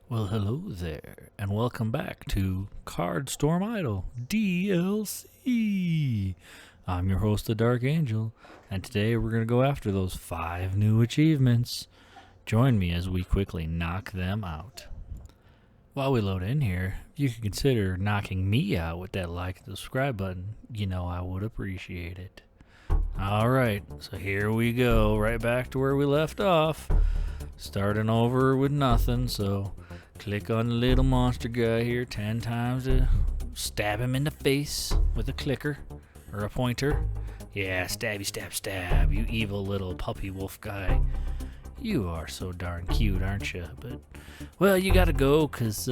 Well, hello there, and welcome back to Card Storm Idol DLC. I'm your host, the Dark Angel, and today we're going to go after those 5 new achievements. Join me as we quickly knock them out. While we load in here, you can consider knocking me out with that like and subscribe button. You know I would appreciate it. Alright, so here we go, right back to where we left off. Starting over with nothing, so click on the little monster guy here 10 times to stab him in the face with a clicker or a pointer. Yeah, stabby stab stab, you evil little puppy wolf guy. You are so darn cute, aren't you? But, well, you gotta go, cause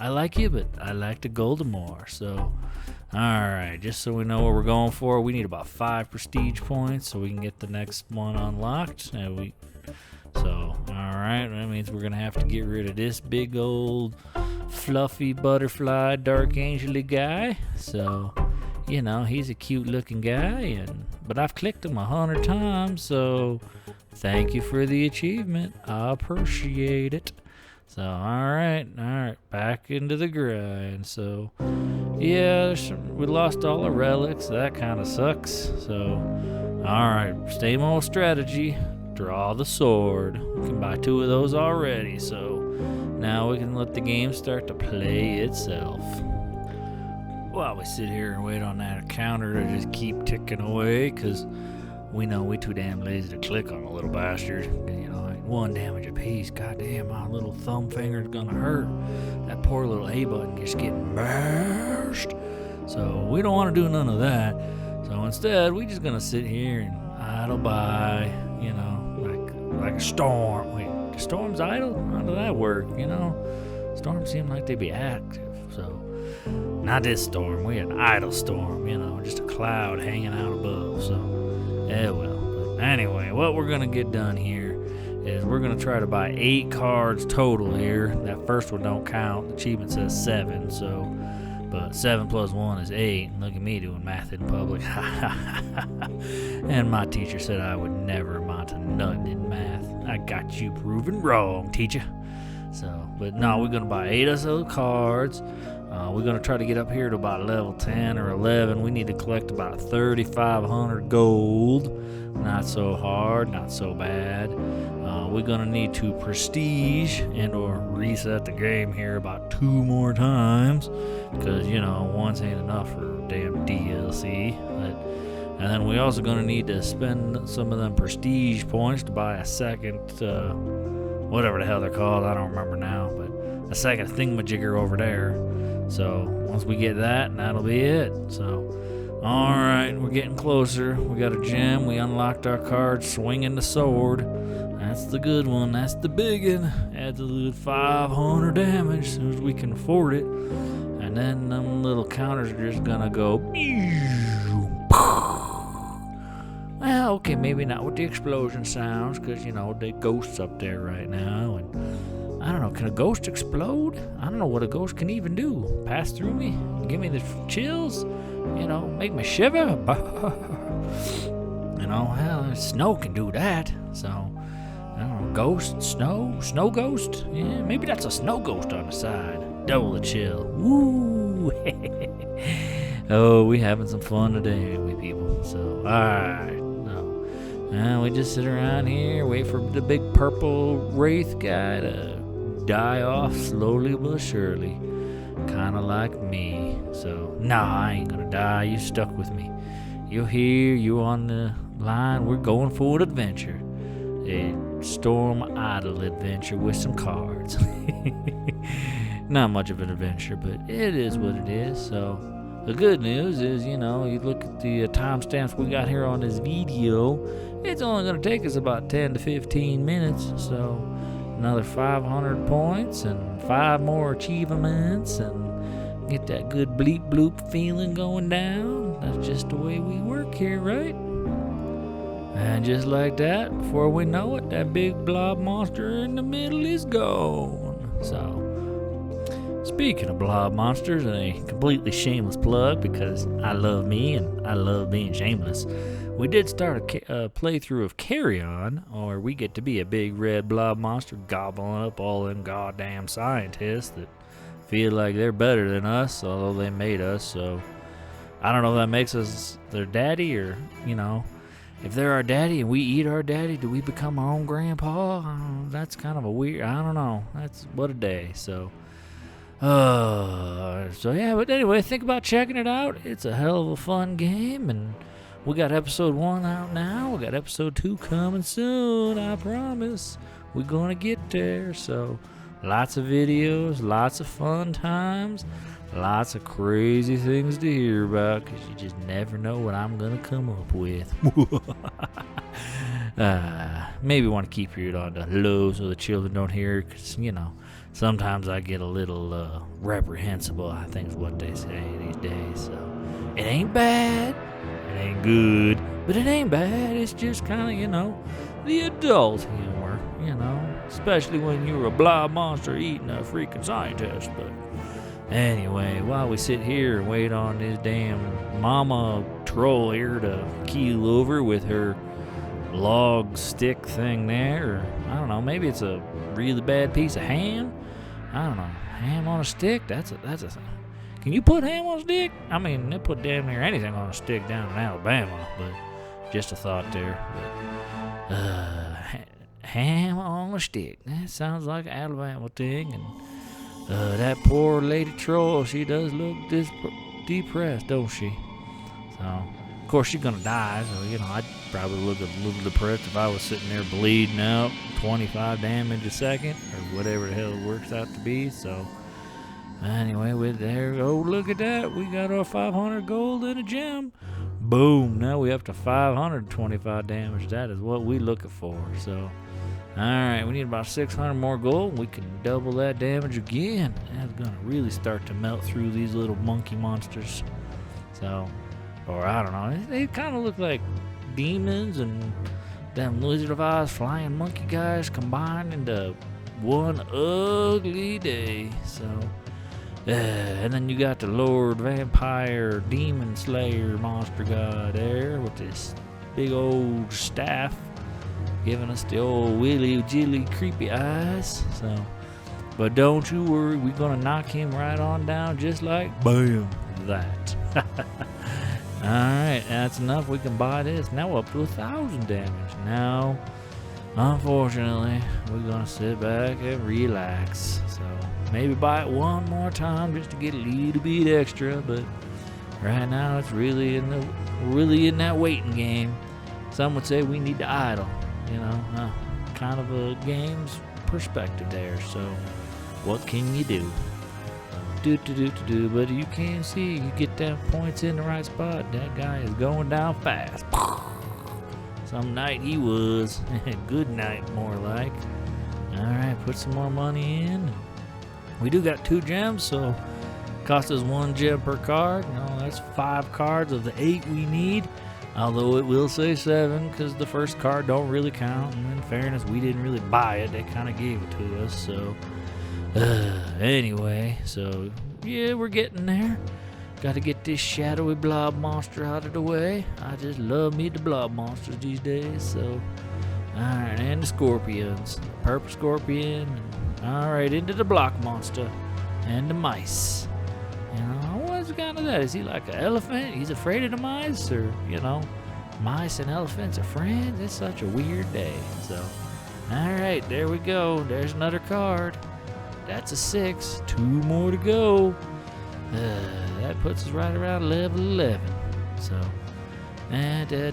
I like you, but I like the golden more, so... Alright, just so we know what we're going for, we need about 5 prestige points so we can get the next one unlocked. Alright, that means we're gonna have to get rid of this big old fluffy butterfly dark angel guy. So, you know, he's a cute looking guy, but I've clicked him 100 times, so thank you for the achievement. I appreciate it. So, alright, back into the grind. So, yeah, we lost all the relics. That kind of sucks. So, alright, same old strategy. Draw the sword. We can buy 2 of those already. So, now we can let the game start to play itself. While we sit here and wait on that counter to just keep ticking away, because we know we too damn lazy to click on a little bastard. You know, like 1 damage apiece. Goddamn, my little thumb finger's gonna hurt. That poor little A button just getting mashed. So we don't want to do none of that. So instead, we just gonna sit here and idle by. You know, like a storm. Wait, do storms idle? How does that work? You know, storms seem like they be active. So not this storm. We an idle storm. You know, just a cloud hanging out above. So. Yeah, well. But anyway, what we're going to get done here is we're going to try to buy 8 cards total here. That first one don't count. The achievement says 7, so... But 7 plus 1 is 8. Look at me doing math in public. And my teacher said I would never amount to nothing in math. I got you proven wrong, teacher. So, but no, we're going to buy 8 of those cards. We're going to try to get up here to about level 10 or 11. We need to collect about 3,500 gold. Not so hard, not so bad. We're going to need to prestige and or reset the game here about 2 more times. Because, you know, once ain't enough for damn DLC. And then we also going to need to spend some of them prestige points to buy a second, whatever the hell they're called. I don't remember now. But a second thingamajigger over there. So, once we get that, that'll be it. So, alright, we're getting closer. We got a gem. We unlocked our card, swinging the sword. That's the good one. That's the big one. Adds a good 500 damage as soon as we can afford it. And then them little counters are just gonna go... Well, okay, maybe not with the explosion sounds, because, you know, the ghosts up there right now, and... I don't know, can a ghost explode? I don't know what a ghost can even do. Pass through me? Give me the chills? You know, make me shiver? You know, hell, snow can do that. So, I don't know, ghost, snow ghost? Yeah, maybe that's a snow ghost on the side. Double the chill. Woo! Oh, we having some fun today, ain't we, people? So, alright. No. And we just sit around here, wait for the big purple wraith guy to die off slowly but surely, kind of like me. So, nah, I ain't gonna die. You stuck with me. You're here, you on the line. We're going for an adventure, a storm idle adventure with some cards. Not much of an adventure, but it is what it is. So, the good news is, you know, you look at the timestamps we got here on this video. It's only gonna take us about 10 to 15 minutes. So. Another 500 points and 5 more achievements and get that good bleep bloop feeling going down. That's just the way we work here, right? And just like that, before we know it, that big blob monster in the middle is gone. So, speaking of blob monsters, and a completely shameless plug because I love me and I love being shameless. We did start a playthrough of Carry On, or we get to be a big red blob monster gobbling up all them goddamn scientists that feel like they're better than us, although they made us. So I don't know if that makes us their daddy, or, you know, if they're our daddy and we eat our daddy, do we become our own grandpa? That's kind of a weird, I don't know. That's what a day. So yeah, but anyway, think about checking it out. It's a hell of a fun game, and we got episode 1 out now. We got episode 2 coming soon, I promise. We're going to get there. So, lots of videos, lots of fun times, lots of crazy things to hear about, because you just never know what I'm going to come up with. Maybe want to keep your ear on the low so the children don't hear, because, you know, sometimes I get a little reprehensible, I think is what they say these days. So, it ain't bad. It ain't good, but it ain't bad. It's just kind of, you know, the adult humor, you know, especially when you're a blob monster eating a freaking scientist. But anyway, while we sit here and wait on this damn mama troll here to keel over with her log stick thing there, or I don't know, maybe it's a really bad piece of ham. I don't know, ham on a stick. That's a thing. Can you put ham on a stick? I mean, they put damn near anything on a stick down in Alabama, but just a thought there. But, ham on a stick. That sounds like an Alabama thing. And that poor lady troll, she does look depressed, don't she? So, of course, she's going to die, so, you know, I'd probably look a little depressed if I was sitting there bleeding out 25 damage a second, or whatever the hell it works out to be, so... Anyway, with there, oh, look at that. We got our 500 gold and a gem. Boom. Now we up to 525 damage. That is what we looking for. So, alright, we need about 600 more gold. We can double that damage again. That's going to really start to melt through these little monkey monsters. So, or I don't know. They kind of look like demons and them Wizard of Oz flying monkey guys combined into one ugly day. So... and then you got the Lord Vampire Demon Slayer Monster God there with this big old staff giving us the old willy jilly creepy eyes. So, but don't you worry, we're gonna knock him right on down just like bam, that. Alright, that's enough. We can buy this. Now up to 1,000 damage. Now, unfortunately, we're gonna sit back and relax. So maybe buy it one more time just to get a little bit extra, but right now it's really in that waiting game. Some would say we need to idle, you know, kind of a game's perspective there. So what can you do? But you can see, you get them points in the right spot. That guy is going down fast. Some night he was. Good night, more like. Alright, put some more money in. We do got 2 gems, so cost us 1 gem per card. No, that's 5 cards of the 8 we need. Although it will say 7, because the first card don't really count. And in fairness, we didn't really buy it. They kind of gave it to us, so... anyway, so yeah, we're getting there. Got to get this shadowy blob monster out of the way. I just love me the blob monsters these days. So, alright, and the scorpions. The purple scorpion. Alright, into the block monster. And the mice. You know, what's kind of that? Is he like an elephant? He's afraid of the mice? Or, you know, mice and elephants are friends? It's such a weird day. So, alright, there we go. There's another card. That's a 6. 2 more to go. That puts us right around level 11. So, 11,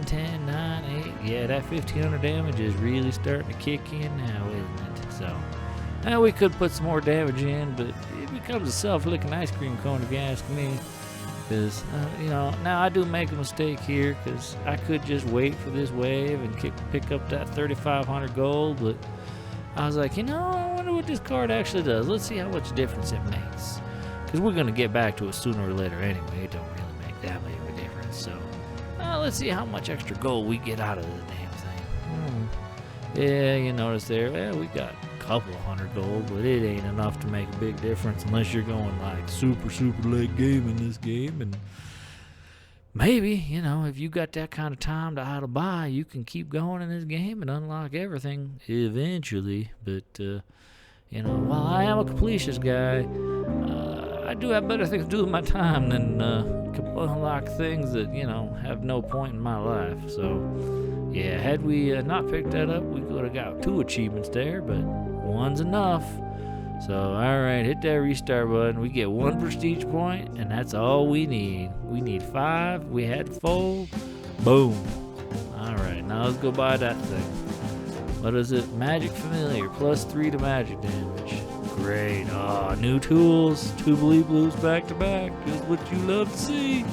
10, 9, 8. Yeah, that 1,500 damage is really starting to kick in now, isn't it? So, now we could put some more damage in, but it becomes a self-licking ice cream cone if you ask me. Because, you know, now I do make a mistake here, because I could just wait for this wave and pick up that 3,500 gold, but I was like, you know, I wonder what this card actually does. Let's see how much difference it makes. Because we're going to get back to it sooner or later anyway. It don't really make that much of a difference. So, let's see how much extra gold we get out of the damn thing. Yeah, you notice there, well, we got a couple of 100 gold, but it ain't enough to make a big difference unless you're going like super late game in this game. And maybe, if you got that kind of time to idle by, you can keep going in this game and unlock everything eventually. But, while I am a completionist guy, I do have better things to do with my time than unlock things that, have no point in my life. So, yeah, had we not picked that up, we could have got 2 achievements there, but one's enough. So, alright, hit that restart button. We get 1 prestige point, and that's all we need. We need 5. We had 4. Boom. Alright, now let's go buy that thing. What is it? Magic Familiar, +3 to magic damage. Great. New tools. 2 bleed blues back to back. Just what you love to see.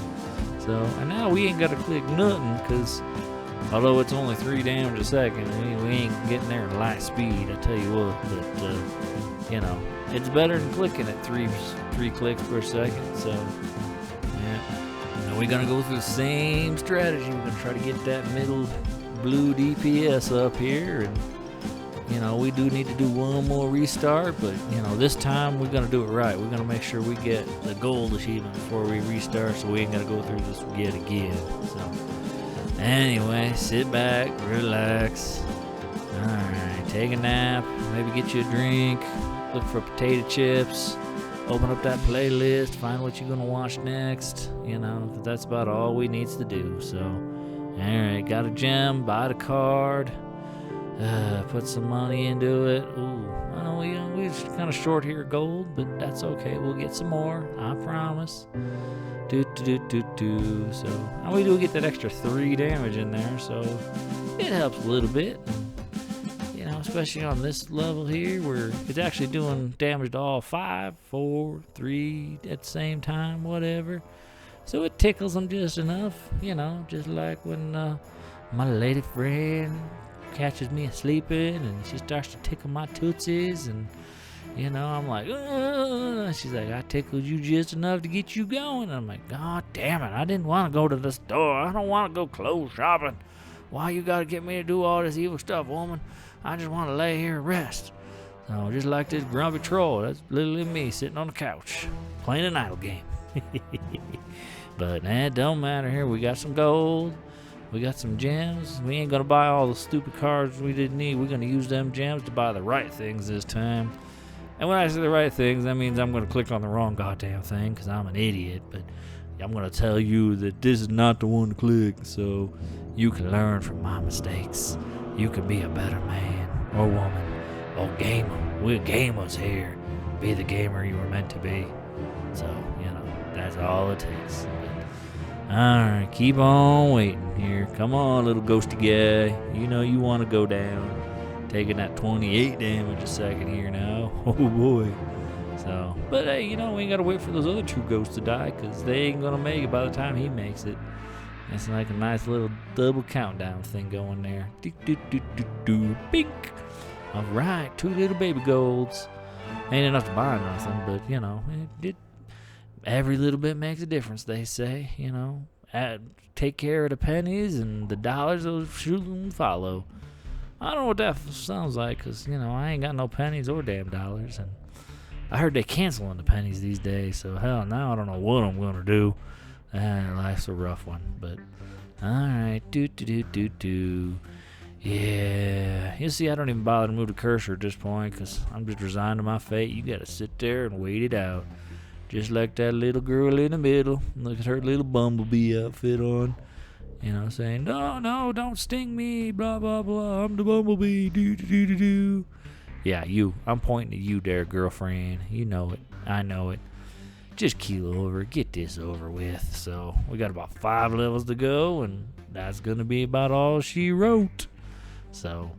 So, and now we ain't got to click nothing, because although it's only 3 damage a second, we ain't getting there in light speed, I tell you what. But, it's better than clicking at 3 clicks per second. So, yeah. Now we're going to go through the same strategy. We're going to try to get that middle blue DPS up here, and we do need to do 1 more restart, but this time we're gonna do it right. We're gonna make sure we get the gold achievement before we restart, so we ain't gotta go through this yet again. So anyway, sit back, relax. Alright, take a nap, maybe get you a drink, look for potato chips, open up that playlist, find what you're gonna watch next, 'cause that's about all we needs to do. So alright, got a gem, buy the card, put some money into it. Ooh, well, we're kind of short here of gold, but that's okay. We'll get some more, I promise. So, and we do get that extra 3 damage in there, so it helps a little bit. Especially on this level here, where it's actually doing damage to all 5, 4, 3 at the same time, whatever. So it tickles them just enough, just like when my lady friend catches me sleeping and she starts to tickle my tootsies, and I'm like, she's like, I tickled you just enough to get you going. And I'm like, God damn it, I didn't want to go to the store. I don't want to go clothes shopping. Why you gotta get me to do all this evil stuff, woman? I just want to lay here and rest. So just like this grumpy troll, that's literally me sitting on the couch playing an idle game. But it don't matter here. We got some gold. We got some gems. We ain't gonna buy all the stupid cards we didn't need. We're gonna use them gems to buy the right things this time. And when I say the right things, that means I'm gonna click on the wrong goddamn thing, because I'm an idiot. But I'm gonna tell you that this is not the one to click, so you can learn from my mistakes. You can be a better man or woman or gamer. We're gamers here. Be the gamer you were meant to be. So, that's all it takes. Alright, keep on waiting here. Come on, little ghosty guy. You want to go down. Taking that 28 damage a second here now. Oh boy. So, but hey, we ain't got to wait for those other 2 ghosts to die, because they ain't going to make it by the time he makes it. It's like a nice little double countdown thing going there. Bink. Alright, 2 little baby golds. Ain't enough to buy nothing, but, every little bit makes a difference, they say. Take care of the pennies, and the dollars will soon follow. I don't know what that sounds like, because, I ain't got no pennies or damn dollars. And I heard they canceling the pennies these days, so hell, now I don't know what I'm going to do. Life's a rough one, but alright, yeah, you see, I don't even bother to move the cursor at this point, because I'm just resigned to my fate. You gotta sit there and wait it out, just like that little girl in the middle. Look at her little bumblebee outfit on, saying, no, don't sting me, blah blah blah, I'm the bumblebee, do. Yeah, you, I'm pointing at you there, girlfriend. You know it, I know it. Just keel over, get this over with. So we got about 5 levels to go, and that's gonna be about all she wrote. So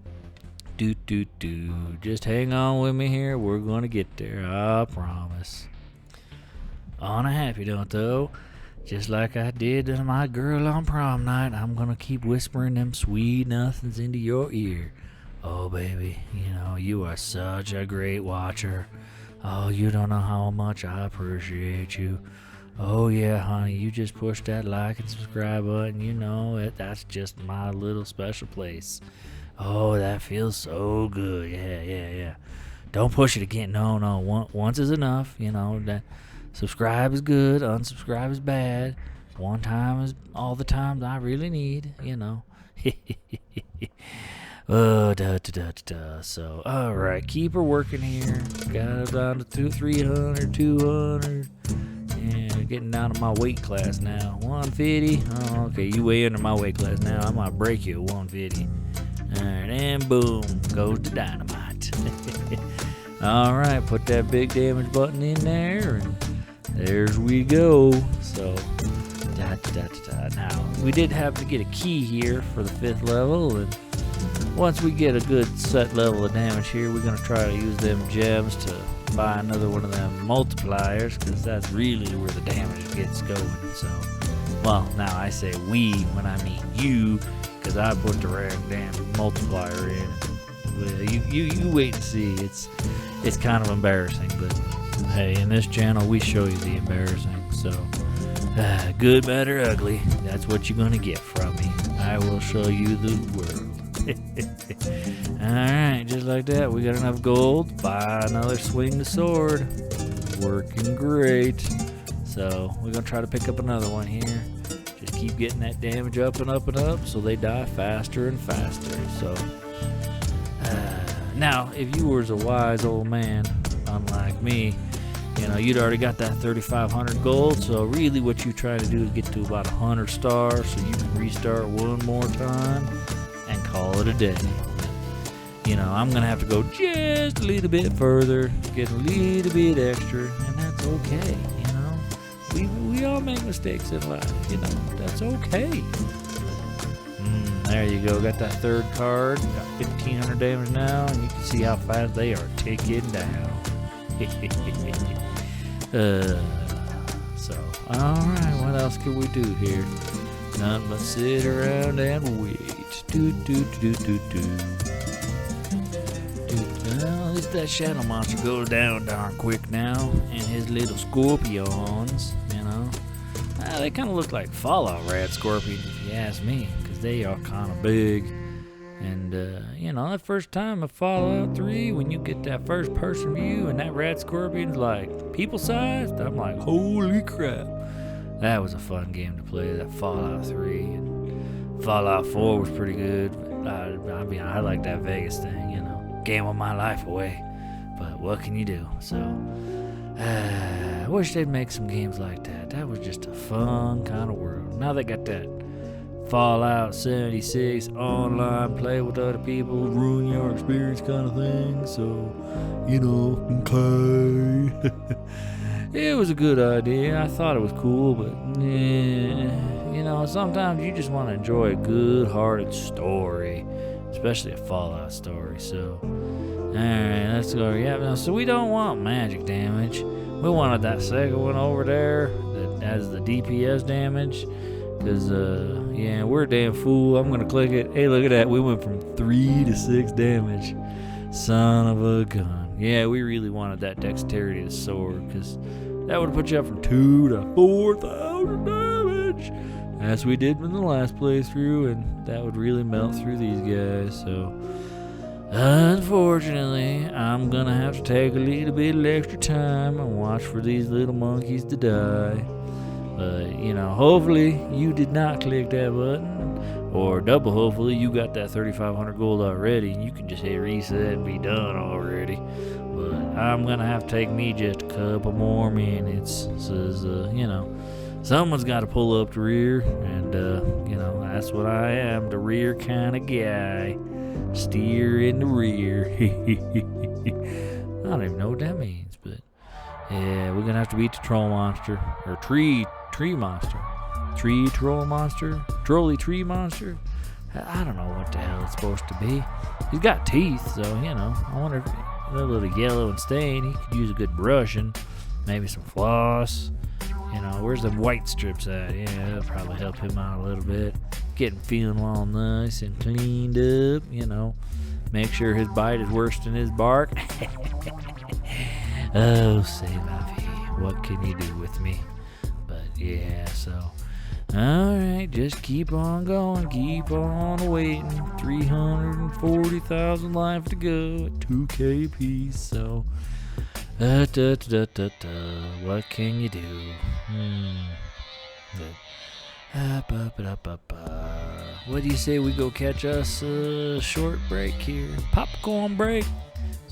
just hang on with me here. We're gonna get there, I promise. On a happy note though, just like I did to my girl on prom night, I'm gonna keep whispering them sweet nothings into your ear. Oh baby, you are such a great watcher. Oh, you don't know how much I appreciate you. Oh yeah, honey, you just push that like and subscribe button. That's just my little special place. Oh, that feels so good. Yeah. Don't push it again. No. Once is enough. That subscribe is good, unsubscribe is bad. one time is all the times I really need, Oh, So, all right, keep her working here. Got it down to 300, 200. Yeah, getting down to my weight class now. 150. Oh, okay, you weigh under my weight class now. I might break you at 150. All right, and boom, goes the dynamite. All right, put that big damage button in there, and there's we go. So, now we did have to get a key here for the 5th level, and once we get a good set level of damage here, we're gonna try to use them gems to buy another one of them multipliers, because that's really where the damage gets going. So, well, now I say we when I mean you, because I put the damn multiplier in. Well, you wait and see. It's kind of embarrassing, but hey, in this channel we show you the embarrassing. So, good, bad, or ugly, that's what you're gonna get from me. I will show you the world. Alright, just like that, we got enough gold. Buy another swing the sword. Working great. So, we're going to try to pick up another one here. Just keep getting that damage up and up and up so they die faster and faster. So, now, if you was a wise old man, unlike me, you'd already got that 3,500 gold. So, really what you try to do is get to about 100 stars so you can restart one more time and call it a day. I'm gonna have to go just a little bit further, get a little bit extra, and that's okay. We all make mistakes in life. That's okay. There you go. Got that 3rd card. Got 1,500 damage now, and you can see how fast they are ticking down. So, all right. What else can we do here? Nothing but sit around and wait. Well, at least that shadow monster goes down darn quick now, and his little scorpions, they kind of look like Fallout rat scorpions if you ask me, because they are kind of big. And that first time of Fallout 3, when you get that first person view and that rat scorpion's like people sized, I'm like, holy crap. That was a fun game to play, that Fallout 3. And Fallout 4 was pretty good. I like that Vegas thing, game of my life away. But what can you do? So, I wish they'd make some games like that. That was just a fun kind of world. Now they got that Fallout 76 online, play with other people, ruin your experience kind of thing. So, okay. It was a good idea. I thought it was cool, but sometimes you just want to enjoy a good-hearted story, especially a Fallout story. So, alright, let's go. Yeah, so we don't want magic damage. We wanted that second one over there that has the DPS damage, because, we're a damn fool. I'm going to click it. Hey, look at that. We went from 3 to 6 damage. Son of a gun. Yeah, we really wanted that dexterity of the sword, because that would put you up from 2 to 4,000 damage, as we did in the last playthrough, and that would really melt through these guys. So, unfortunately, I'm gonna have to take a little bit of extra time and watch for these little monkeys to die. But, hopefully you did not click that button, or double hopefully you got that 3,500 gold already and you can just hit reset and be done already. But I'm gonna have to take me just a couple more minutes, says, someone's got to pull up the rear, and, that's what I am, the rear kind of guy. Steer in the rear. I don't even know what that means, but yeah, we're gonna have to beat the troll monster, or tree monster, troll monster, tree monster. I don't know what the hell it's supposed to be. He's got teeth, so I wonder if they're a little yellow and stained. He could use a good brushing, maybe some floss. Where's the white strips at? Yeah, that'll probably help him out a little bit. Get him feeling all nice and cleaned up, Make sure his bite is worse than his bark. Oh, say la vie. What can you do with me? But yeah, so. Alright, just keep on going. Keep on waiting. 340,000 life to go at 2K apiece, so. What can you do? What do you say we go catch us a short break here? Popcorn break.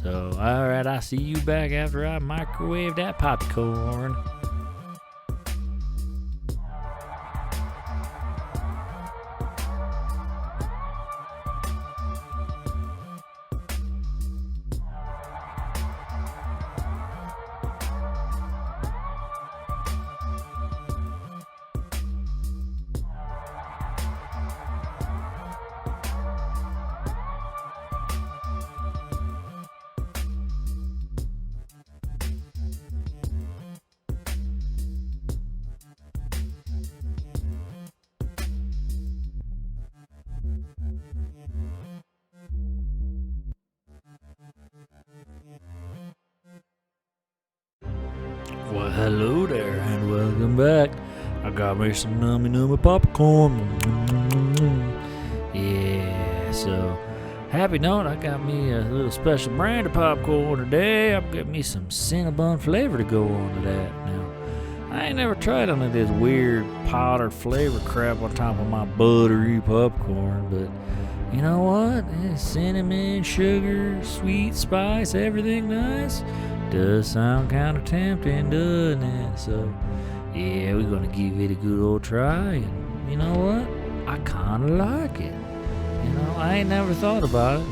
So, alright, I'll see you back after I microwave that popcorn. Well, hello there, and welcome back. I got me some nummy popcorn. Yeah, so happy note, I got me a little special brand of popcorn today. I've got me some Cinnabon flavor to go on to that. Now, I ain't never tried none of this weird powdered flavor crap on top of my buttery popcorn, but you know what? It's cinnamon, sugar, sweet, spice, everything nice. Does sound kind of tempting, doesn't it? So, yeah, we're gonna give it a good old try, and you know what? I kind of like it. You know, I ain't never thought about it.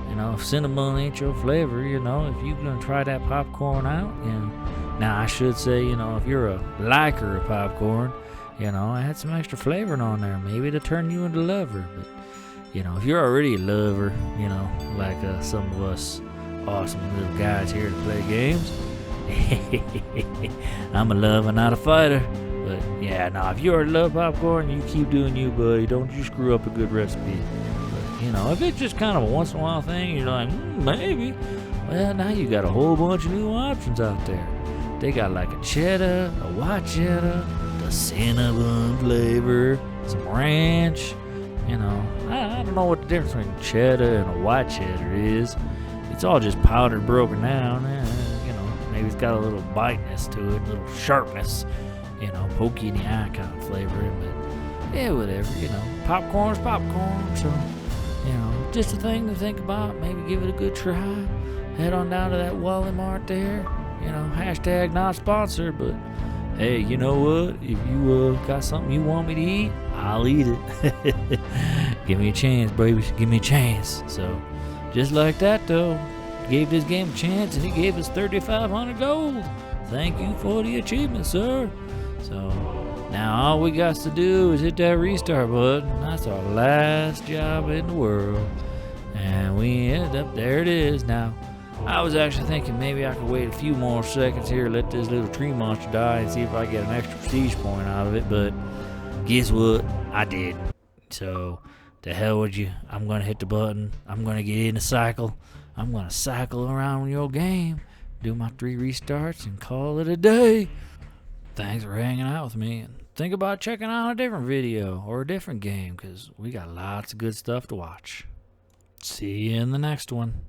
You know, if cinnamon ain't your flavor, you know, if you're gonna try that popcorn out, you know. Now, I should say, you know, if you're a liker of popcorn, you know, I had some extra flavoring on there, maybe to turn you into a lover. But, you know, if you're already a lover, you know, like some of us awesome little guys here to play games. I'm a lover, not a fighter. But yeah, nah, if you already love popcorn, you keep doing you, buddy. Don't you screw up a good recipe. But, you know, if it's just kind of a once in a while thing, you're like, maybe. Well, now you got a whole bunch of new options out there. They got like a cheddar, a white cheddar, the cinnamon flavor, some ranch. You know, I don't know what the difference between cheddar and a white cheddar is. It's all just powdered, broken down. You know, maybe it's got a little biteness to it, a little sharpness. You know, pokey in the eye kind of flavoring. But yeah, whatever. You know, popcorn's popcorn. So, you know, just a thing to think about. Maybe give it a good try. Head on down to that Wally Mart there. You know, hashtag not sponsored, but hey, you know what? If you got something you want me to eat, I'll eat it. Give me a chance, baby. Give me a chance. So, just like that, though, gave this game a chance, and he gave us 3,500 gold. Thank you for the achievement, sir. So, now all we got to do is hit that restart button. That's our last job in the world. And we ended up, there it is. Now, I was actually thinking maybe I could wait a few more seconds here, let this little tree monster die, and see if I get an extra prestige point out of it. But guess what? I did. So, to hell with you. I'm going to hit the button. I'm going to get in the cycle. I'm going to cycle around your game, do my 3 restarts, and call it a day. Thanks for hanging out with me. And think about checking out a different video or a different game, because we got lots of good stuff to watch. See you in the next one.